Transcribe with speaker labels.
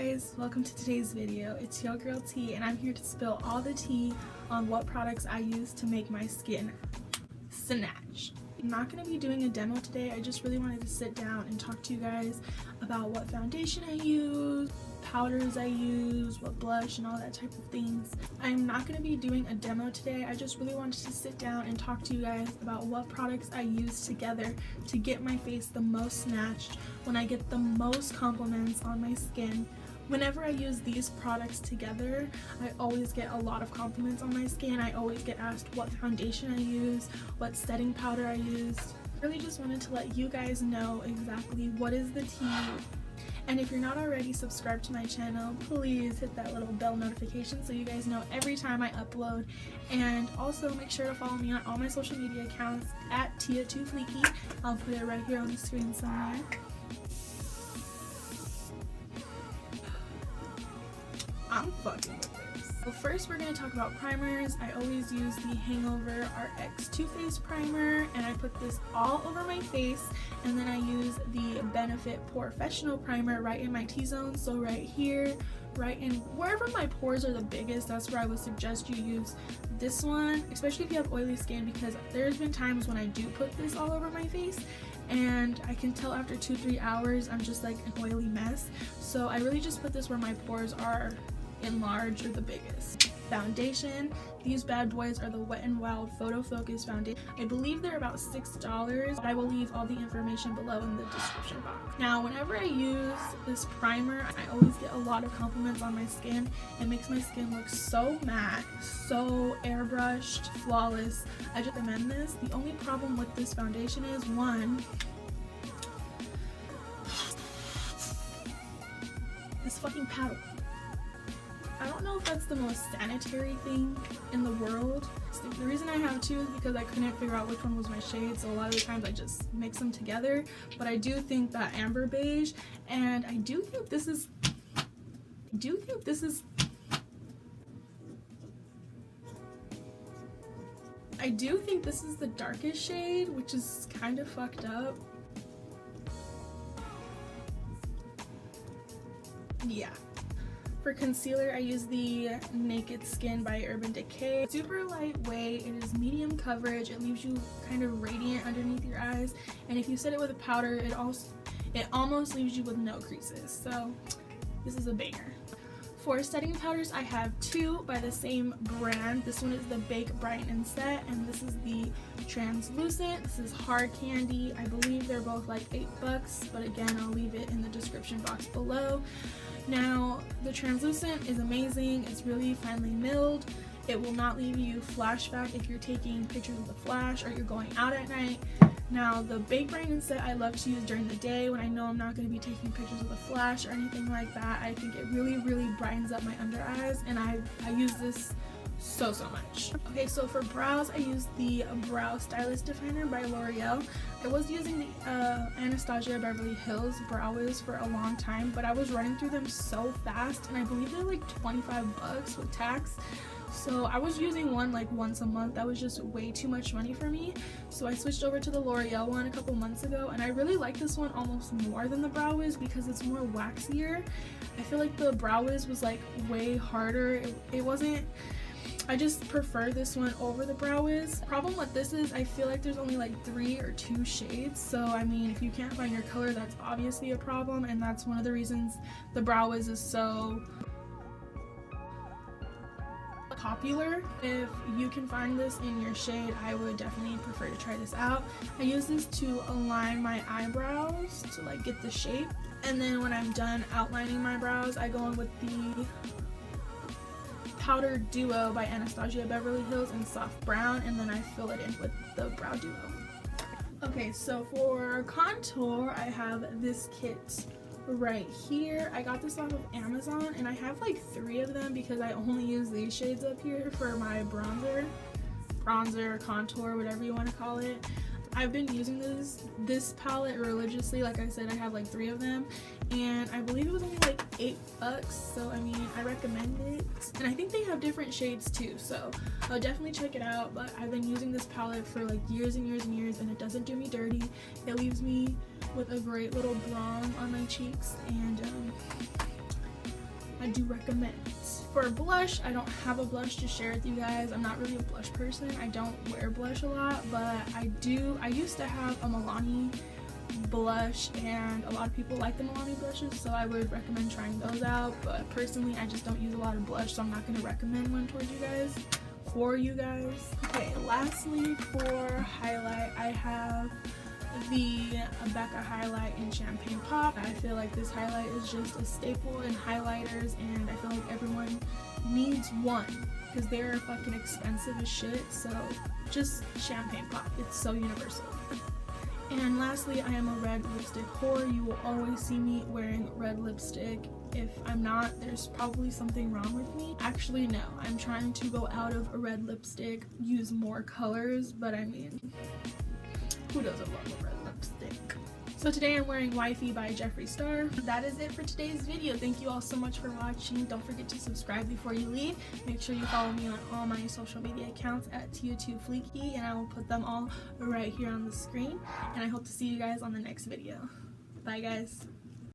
Speaker 1: guys, welcome to today's video. It's your girl T and I'm here to spill all the tea on what products I use to make my skin snatch. I'm not going to be doing a demo today. I just really wanted to sit down and talk to you guys about what foundation I use, powders I use, what blush and all that type of things. I'm not going to be doing a demo today. I just really wanted to sit down and talk to you guys about what products I use together to get my face the most snatched, when I get the most compliments on my skin. Whenever I use these products together, I always get a lot of compliments on my skin. I always get asked what foundation I use, what setting powder I use. I really just wanted to let you guys know exactly what is the tea. And if you're not already subscribed to my channel, please hit that little bell notification so you guys know every time I upload. And also make sure to follow me on all my social media accounts at Tia2Fleeky. I'll put it right here on the screen somewhere. I'm fucking with this. So first we're going to talk about primers. I always use the Hangover RX Too Faced primer, and I put this all over my face, and then I use the Benefit POREfessional primer right in my T-zone. So right here, right in wherever my pores are the biggest, that's where I would suggest you use this one, especially if you have oily skin, because there's been times when I do put this all over my face and I can tell after 2-3 hours I'm just like an oily mess. So I really just put this where my pores are enlarged or the biggest. Foundation, these bad boys are the Wet n Wild Photo Focus foundation. I believe they're about $6, but I will leave all the information below in the description box. Now whenever I use this primer, I always get a lot of compliments on my skin. It makes my skin look so matte, so airbrushed, flawless. I just recommend this. The only problem with this foundation is, one, this fucking paddle. I don't know if that's the most sanitary thing in the world. The reason I have two is because I couldn't figure out which one was my shade, so a lot of the times I just mix them together. But I do think that amber beige, and I do think this is the darkest shade, which is kind of fucked up. Yeah. For concealer, I use the Naked Skin by Urban Decay. Super lightweight, it is medium coverage, it leaves you kind of radiant underneath your eyes, and if you set it with a powder, it almost leaves you with no creases, so this is a banger. For setting powders, I have two by the same brand. This one is the Bake, Brighten and Set, and this is the Translucent. This is Hard Candy. I believe they're both like $8, but again, I'll leave it in the description box below. Now, the Translucent is amazing. It's really finely milled. It will not leave you flashback if you're taking pictures with a flash or you're going out at night. Now, the Bake, Brighten and Set I love to use during the day when I know I'm not going to be taking pictures with a flash or anything like that. I think it really brightens up my under eyes, and I use this so much. Okay, so for brows, I use the Brow Stylist Definer by Loreal. I was using the Anastasia Beverly Hills Brow Wiz for a long time, but I was running through them so fast, and I believe they're like $25 with tax. So I was using one like once a month. That was just way too much money for me. So I switched over to the Loreal one a couple months ago, and I really like this one almost more than the Brow Wiz because it's more waxier. I feel like the Brow Wiz was like way harder. It wasn't. I just prefer this one over the Brow Wiz. Problem with this is I feel like there's only like 3 or 2 shades. So I mean, if you can't find your color, that's obviously a problem, and that's one of the reasons the Brow Wiz is so popular. If you can find this in your shade, I would definitely prefer to try this out. I use this to align my eyebrows to like get the shape, and then when I'm done outlining my brows, I go in with the Powder Duo by Anastasia Beverly Hills in Soft Brown, and then I fill it in with the Brow Duo. Okay, so for contour, I have this kit right here. I got this off of Amazon, and I have like 3 of them because I only use these shades up here for my bronzer, contour, whatever you want to call it. I've been using this palette religiously. Like I said, I have like 3 of them, and I believe it was only like $8, so I mean, I recommend it. And I think they have different shades too, so I'll definitely check it out. But I've been using this palette for like years and years and years, and it doesn't do me dirty. It leaves me with a great little bronze on my cheeks, and I do recommend. For blush, I don't have a blush to share with you guys. I'm not really a blush person. I don't wear blush a lot, but I used to have a Milani blush, and a lot of people like the Milani blushes, so I would recommend trying those out. But personally, I just don't use a lot of blush, so I'm not going to recommend one towards you guys. Okay, lastly for highlight, I have the Becca highlight in Champagne Pop. I feel like this highlight is just a staple in highlighters, and I feel like everyone needs one because they're fucking expensive as shit. So just Champagne Pop, it's so universal. And lastly, I am a red lipstick whore. You will always see me wearing red lipstick. If I'm not, there's probably something wrong with me. Actually, no, I'm trying to go out of a red lipstick, use more colors, but I mean, who doesn't love a red lipstick? So today I'm wearing Wifey by Jeffree Star. That is it for today's video. Thank you all so much for watching. Don't forget to subscribe before you leave. Make sure you follow me on all my social media accounts at TO2Fleeky, and I will put them all right here on the screen. And I hope to see you guys on the next video. Bye guys.